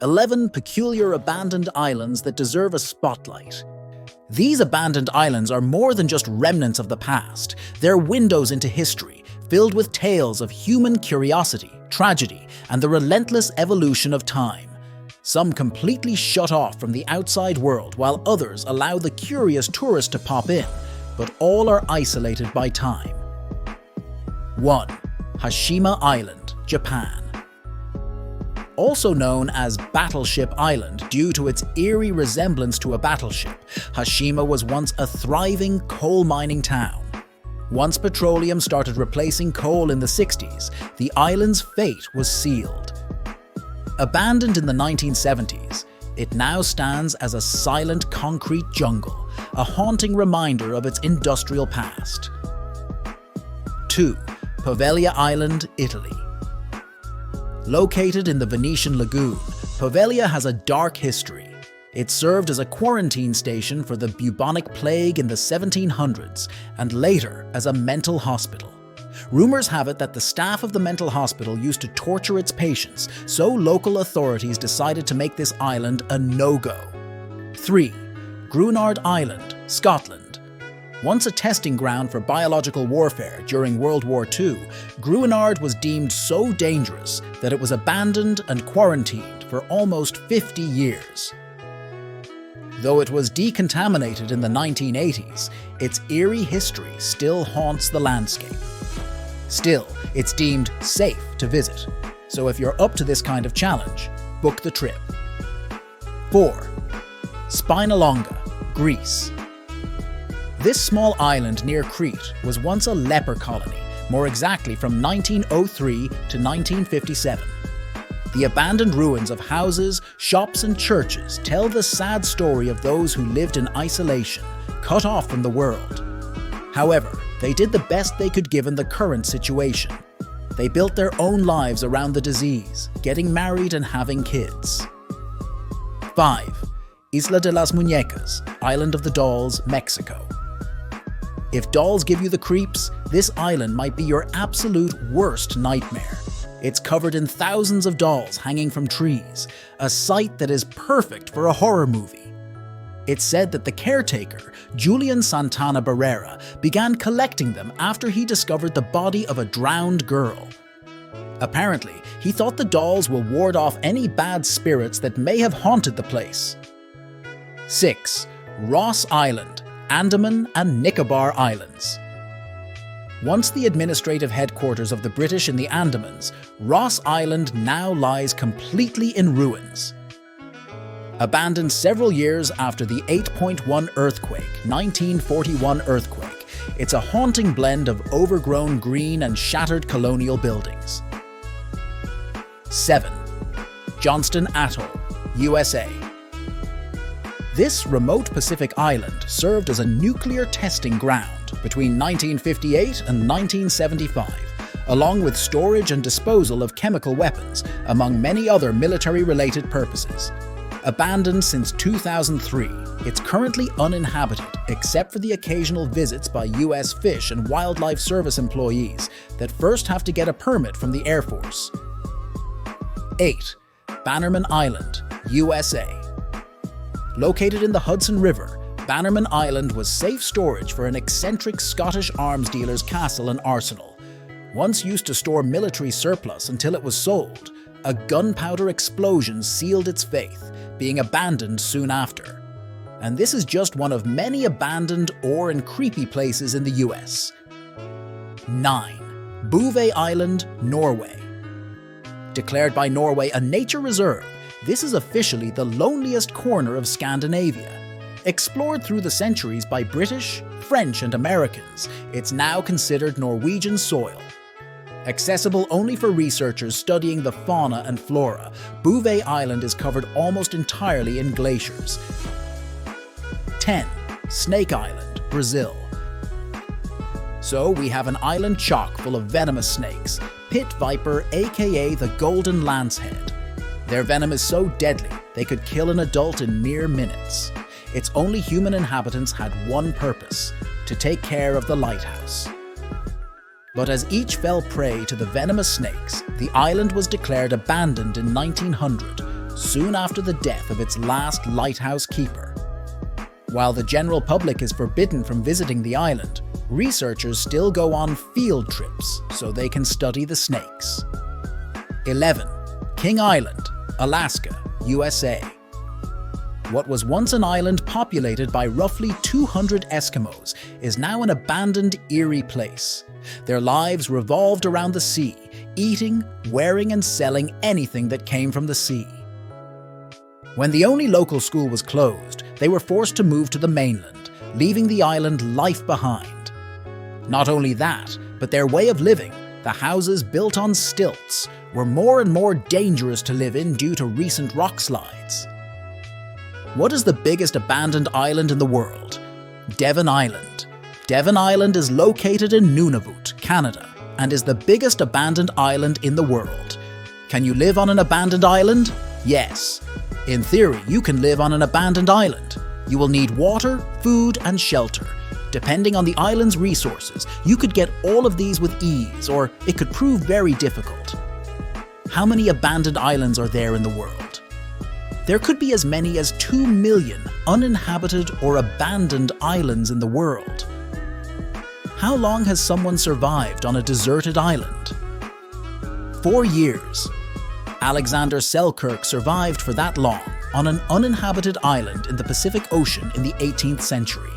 11 peculiar abandoned islands that deserve a spotlight. These abandoned islands are more than just remnants of the past. They're windows into history, filled with tales of human curiosity, tragedy, and the relentless evolution of time. Some completely shut off from the outside world, while others allow the curious tourist to pop in, but all are isolated by time. 1. Hashima Island, Japan. Also known as Battleship Island due to its eerie resemblance to a battleship, Hashima was once a thriving coal mining town. Once petroleum started replacing coal in the 60s, the island's fate was sealed. Abandoned in the 1970s, it now stands as a silent concrete jungle, a haunting reminder of its industrial past. 2. Poveglia Island, Italy. Located in the Venetian Lagoon, Poveglia has a dark history. It served as a quarantine station for the bubonic plague in the 1700s and later as a mental hospital. Rumors have it that the staff of the mental hospital used to torture its patients, so local authorities decided to make this island a no-go. 3. Grunard Island, Scotland. Once a testing ground for biological warfare during World War II, Grunard was deemed so dangerous that it was abandoned and quarantined for almost 50 years. Though it was decontaminated in the 1980s, its eerie history still haunts the landscape. Still, it's deemed safe to visit, so if you're up to this kind of challenge, book the trip. 4. Spinalonga, Greece. This small island near Crete was once a leper colony, more exactly from 1903 to 1957. The abandoned ruins of houses, shops and churches tell the sad story of those who lived in isolation, cut off from the world. However, they did the best they could given the current situation. They built their own lives around the disease, getting married and having kids. 5. Isla de las Muñecas, Island of the Dolls, Mexico. If dolls give you the creeps, this island might be your absolute worst nightmare. It's covered in thousands of dolls hanging from trees, a sight that is perfect for a horror movie. It's said that the caretaker, Julian Santana Barrera, began collecting them after he discovered the body of a drowned girl. Apparently, he thought the dolls will ward off any bad spirits that may have haunted the place. 6. Ross Island, Andaman and Nicobar Islands. Once the administrative headquarters of the British in the Andamans, Ross Island now lies completely in ruins. Abandoned several years after the 8.1 earthquake, 1941 earthquake, it's a haunting blend of overgrown green and shattered colonial buildings. 7. Johnston Atoll, USA. This remote Pacific island served as a nuclear testing ground between 1958 and 1975, along with storage and disposal of chemical weapons, among many other military-related purposes. Abandoned since 2003, it's currently uninhabited except for the occasional visits by U.S. Fish and Wildlife Service employees that first have to get a permit from the Air Force. 8. Bannerman Island, USA. Located in the Hudson River, Bannerman Island was safe storage for an eccentric Scottish arms dealer's castle and arsenal. Once used to store military surplus until it was sold, a gunpowder explosion sealed its fate, being abandoned soon after. And this is just one of many abandoned and creepy places in the US. 9. Bouvet Island, Norway. Declared by Norway a nature reserve, this is officially the loneliest corner of Scandinavia. Explored through the centuries by British, French and Americans, it's now considered Norwegian soil. Accessible only for researchers studying the fauna and flora, Bouvet Island is covered almost entirely in glaciers. 10. Snake Island, Brazil. So we have an island chock full of venomous snakes, pit viper aka the golden lancehead. Their venom is so deadly, they could kill an adult in mere minutes. Its only human inhabitants had one purpose, to take care of the lighthouse. But as each fell prey to the venomous snakes, the island was declared abandoned in 1900, soon after the death of its last lighthouse keeper. While the general public is forbidden from visiting the island, researchers still go on field trips so they can study the snakes. 11. King Island, Alaska, USA. What was once an island populated by roughly 200 Eskimos is now an abandoned, eerie place. Their lives revolved around the sea, eating, wearing, and selling anything that came from the sea. When the only local school was closed, they were forced to move to the mainland, leaving the island life behind. Not only that, but their way of living, the houses built on stilts, were more and more dangerous to live in due to recent rock slides. What is the biggest abandoned island in the world? Devon Island. Devon Island is located in Nunavut, Canada, and is the biggest abandoned island in the world. Can you live on an abandoned island? Yes. In theory, you can live on an abandoned island. You will need water, food, and shelter. Depending on the island's resources, you could get all of these with ease, or it could prove very difficult. How many abandoned islands are there in the world? There could be as many as 2 million uninhabited or abandoned islands in the world. How long has someone survived on a deserted island? 4 years. Alexander Selkirk survived for that long on an uninhabited island in the Pacific Ocean in the 18th century.